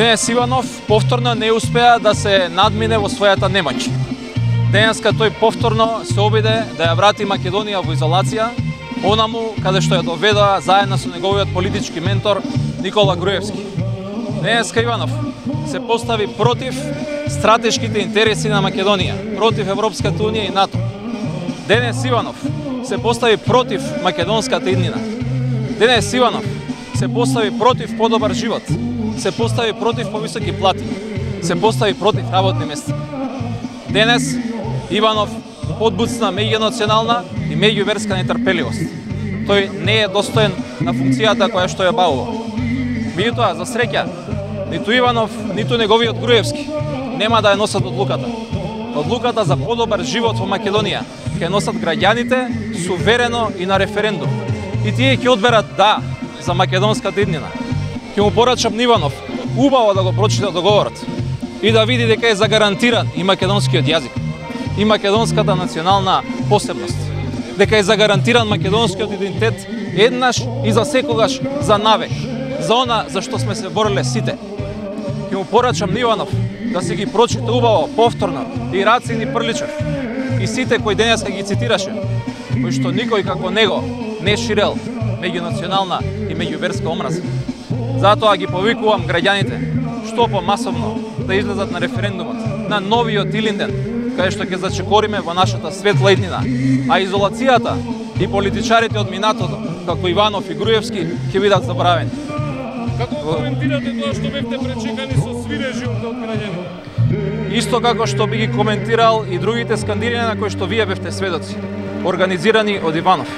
Денес Иванов повторно не успеа да се надмине во својата немоќ. Денеска тој повторно се обиде да ја врати Македонија во изолација, онаму каде што ја доведоа заедно со неговиот политички ментор Никола Груевски. Денеска Иванов се постави против стратешките интереси на Македонија, против Европската унија и НАТО. Денес Иванов се постави против македонската иднина. Денес Иванов се постави против подобар живот, се постави против повисоки плати, се постави против работни места. Денес Иванов подбуцна меѓунационална и меѓуверска нетрпеливост. Тој не е достоен на функцијата која што ја бавува. Меѓутоа, за среќа, ниту Иванов, ниту неговиот Груевски нема да ја носат одлуката. Одлуката за подобар живот во Македонија ќе носат граѓаните суверено и на референдум. И тие ќе одберат да за македонската иднина. Ќе му порачам на Иванов убаво да го прочита договорот и да види дека е загарантиран и македонскиот јазик, и македонската национална посебност, дека е загарантиран македонскиот идентитет еднаш и за секогаш за навек, за она за што сме се бореле сите. Ќе му порачам на Иванов да се ги прочита убаво повторно и Рацин и Прличев и сите кои денеска ги цитираше, кои што никој како него не ширел меѓунационална и меѓуверска омраза. Затоа ги повикувам граѓаните што помасовно да излезат на референдумот, на новиот Илинден, каде што ќе зачекориме во нашата светла иднина, а изолацијата и политичарите од минатото, како Иванов и Груевски, ќе бидат заборавени. Како коментирате тоа што бевте пречекани со свирежи од граѓаните? Исто како што би ги коментирал и другите скандирања на кои што вие бевте сведоци, организирани од Иванов.